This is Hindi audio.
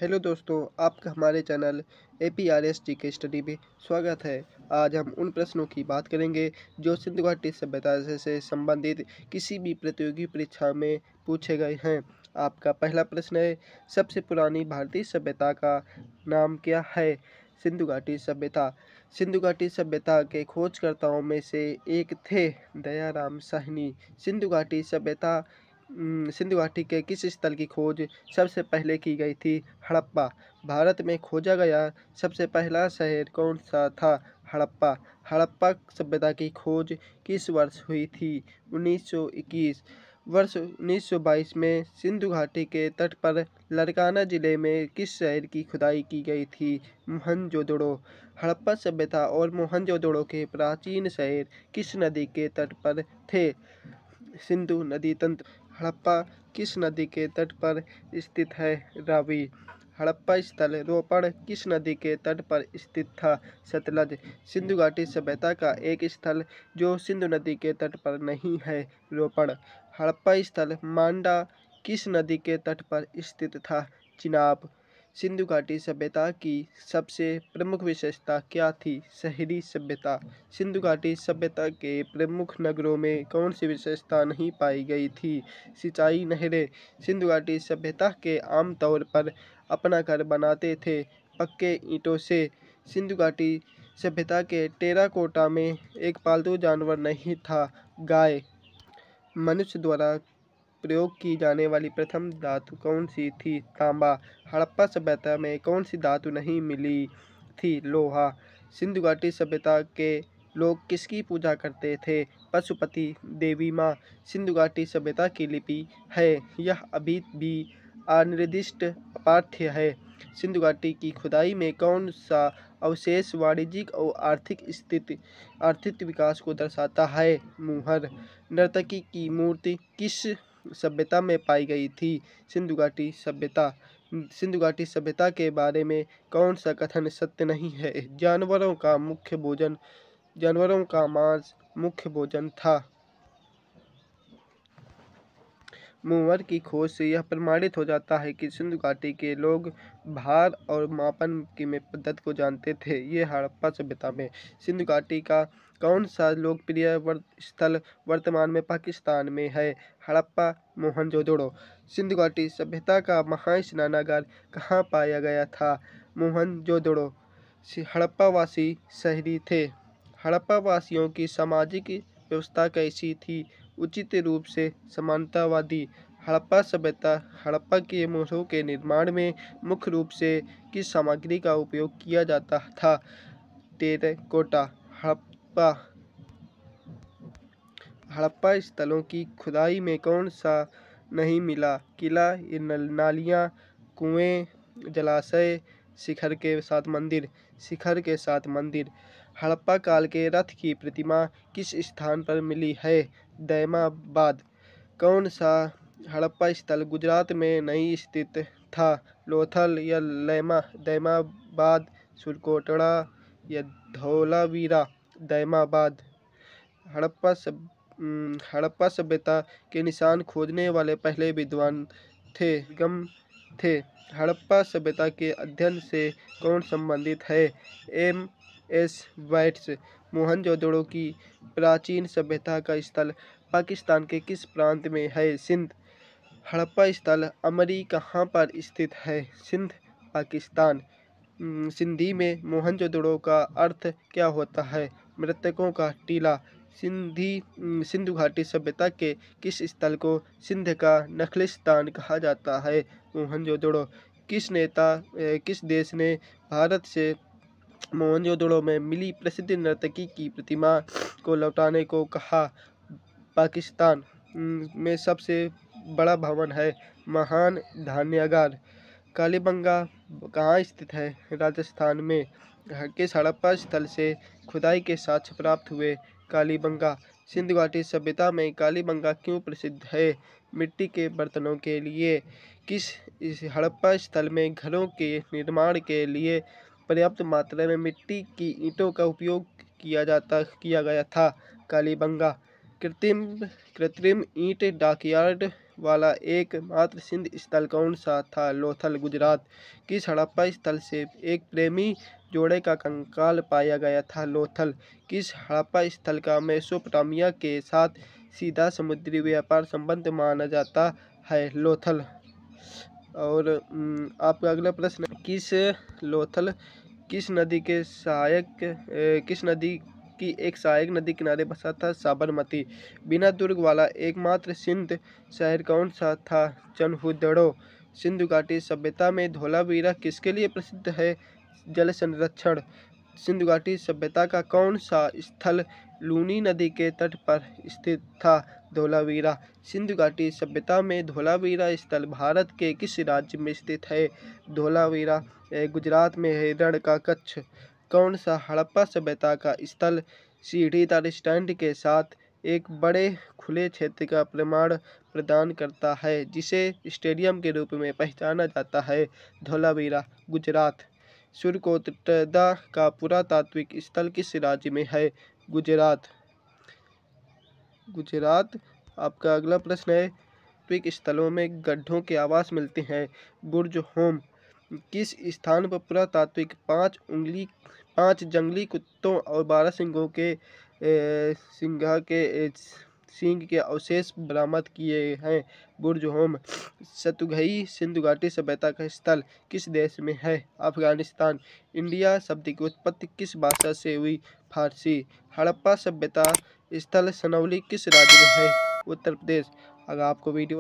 हेलो दोस्तों, आपका हमारे चैनल APRS जीके स्टडी में स्वागत है। आज हम उन प्रश्नों की बात करेंगे जो सिंधु घाटी सभ्यता से संबंधित किसी भी प्रतियोगी परीक्षा में पूछे गए हैं। आपका पहला प्रश्न है, सबसे पुरानी भारतीय सभ्यता का नाम क्या है? सिंधु घाटी सभ्यता। सिंधु घाटी सभ्यता के खोजकर्ताओं में से एक थे दयाराम साहनी। सिंधु घाटी के किस स्थल की खोज सबसे पहले की गई थी? हड़प्पा। भारत में खोजा गया सबसे पहला शहर कौन सा था? हड़प्पा। हड़प्पा सभ्यता की खोज किस वर्ष हुई थी? 1921। वर्ष 1922 में सिंधु घाटी के तट पर लरकाना जिले में किस शहर की खुदाई की गई थी? मोहनजोदड़ो। हड़प्पा सभ्यता और मोहनजोदड़ो के प्राचीन शहर किस नदी के तट पर थे? सिंधु नदी तंत्र। हड़प्पा किस नदी के तट पर स्थित है? रावी। हड़प्पा स्थल रोपड़ किस नदी के तट पर स्थित था? सतलज। सिंधु घाटी सभ्यता का एक स्थल जो सिंधु नदी के तट पर नहीं है? रोपड़। हड़प्पा स्थल मांडा किस नदी के तट पर स्थित था? चिनाब। सिंधु घाटी सभ्यता की सबसे प्रमुख विशेषता क्या थी? शहरी सभ्यता। सिंधु घाटी सभ्यता के प्रमुख नगरों में कौन सी विशेषता नहीं पाई गई थी? सिंचाई नहरें। सिंधु घाटी सभ्यता के आमतौर पर अपना घर बनाते थे पक्के ईंटों से। सिंधु घाटी सभ्यता के टेराकोटा में एक पालतू जानवर नहीं था, गाय। मनुष्य द्वारा प्रयोग की जाने वाली प्रथम धातु कौन सी थी? तांबा। हड़प्पा सभ्यता में कौन सी धातु नहीं मिली थी? लोहा। सिंधु घाटी सभ्यता के लोग किसकी पूजा करते थे? पशुपति देवी माँ। सिंधु घाटी सभ्यता की लिपि है, यह अभी भी अनिर्दिष्ट अपाठ्य है। सिंधु घाटी की खुदाई में कौन सा अवशेष वाणिज्यिक और आर्थिक विकास को दर्शाता है? मुहर। नर्तकी की मूर्ति किस सभ्यता में पाई गई थी? सिंधु घाटी सभ्यता। सिंधु घाटी सभ्यता के बारे में कौन सा कथन सत्य नहीं है? जानवरों का मांस मुख्य भोजन था। मुहर की खोज से यह प्रमाणित हो जाता है कि सिंधु घाटी के लोग भार और मापन की में पद्धति को जानते थे। ये हड़प्पा सभ्यता में। सिंधु घाटी का कौन सा लोकप्रिय स्थल वर्तमान में पाकिस्तान में है? हड़प्पा, मोहनजोदड़ो। सिंधु घाटी सभ्यता का महास्नानागार कहाँ पाया गया था? मोहनजोदड़ो। हड़प्पावासी शहरी थे। हड़प्पा वासियों की सामाजिक व्यवस्था कैसी थी? उचित रूप से समानतावादी। हड़प्पा सभ्यता। हड़प्पा के मोहरों के निर्माण में मुख्य रूप से किस सामग्री का उपयोग किया जाता था? टेराकोटा। हड़प्पा स्थलों की खुदाई में कौन सा नहीं मिला? किला, नालियाँ, कुएं, जलाशय, शिखर के साथ मंदिर। हड़प्पा काल के रथ की प्रतिमा किस स्थान पर मिली है? दैमाबाद। कौन सा हड़प्पा स्थल गुजरात में नहीं स्थित था? लोथल या दैमाबाद, सुरकोटड़ा या धौलावीरा? दैमाबाद। हड़प्पा सभ्यता के निशान खोजने वाले पहले विद्वान गम थे। हड़प्पा सभ्यता के अध्ययन से कौन संबंधित है? M.S. वाइट्स। मोहनजोदड़ो की प्राचीन सभ्यता का स्थल पाकिस्तान के किस प्रांत में है? सिंध। हड़प्पा स्थल अमरी कहाँ पर स्थित है? सिंध, पाकिस्तान। सिंधी में मोहनजोदड़ो का अर्थ क्या होता है? मृतकों का टीला। सिंधु घाटी सभ्यता के किस स्थल को सिंध का नखलिस्तान कहा जाता है? मोहनजोदड़ो। किस देश ने भारत से मोहनजोदड़ो में मिली प्रसिद्ध नर्तकी की प्रतिमा को लौटाने को कहा? पाकिस्तान। में सबसे बड़ा भवन है? महान धान्यागार। कालीबंगा कहाँ स्थित है? राजस्थान में। किस हड़प्पा स्थल से खुदाई के साक्ष्य प्राप्त हुए? कालीबंगा। सिंधु घाटी सभ्यता में कालीबंगा क्यों प्रसिद्ध है? मिट्टी के बर्तनों के लिए। इस हड़प्पा स्थल में घरों के निर्माण के लिए पर्याप्त मात्रा में मिट्टी की ईंटों का उपयोग किया गया था? कालीबंगा। कृत्रिम ईंट डॉकयार्ड वाला एकमात्र सिंध स्थल कौन सा था? लोथल, गुजरात। किस हड़प्पा स्थल से एक प्रेमी जोड़े का कंकाल पाया गया था? लोथल। किस हड़प्पा स्थल का मेसोपोटामिया के साथ सीधा समुद्री व्यापार संबंध माना जाता है? लोथल। और आपका अगला प्रश्न, लोथल किस नदी की एक सहायक नदी किनारे बसा था? साबरमती। बिना दुर्ग वाला एकमात्र सिंध शहर कौन सा था? चनहुदड़ो। सिंधु घाटी सभ्यता में धोलावीरा किसके लिए प्रसिद्ध है? जल संरक्षण। सिंधु घाटी सभ्यता का कौन सा स्थल लूनी नदी के तट पर स्थित था? धोलावीरा। सिंधु घाटी सभ्यता में धोलावीरा स्थल भारत के किस राज्य में स्थित है? धोलावीरा गुजरात में है। रण का कच्छ। कौन सा हड़प्पा सभ्यता का स्थल सीढ़ीदार स्टैंड के साथ एक बड़े खुले क्षेत्र का प्रमाण प्रदान करता है, जिसे स्टेडियम के रूप में पहचाना जाता है? धोलावीरा गुजरात। सूर्यकोटद्दा का पुरातात्विक स्थल किस राज्य में है? गुजरात। आपका अगला प्रश्न है, तात्विक स्थलों में गड्ढों के आवास मिलते हैं। बुर्ज होम। किस स्थान पर पुरातात्विक 5 जंगली कुत्तों और 12 सिंहों के सींग के अवशेष बरामद किए हैं? बुर्ज होम। सतुघई सिंधु घाटी सभ्यता का स्थल किस देश में है? अफगानिस्तान। इंडिया शब्द की उत्पत्ति किस भाषा से हुई? फारसी। हड़प्पा सभ्यता स्थल सनौली किस राज्य में है? उत्तर प्रदेश। अगर आपको वीडियो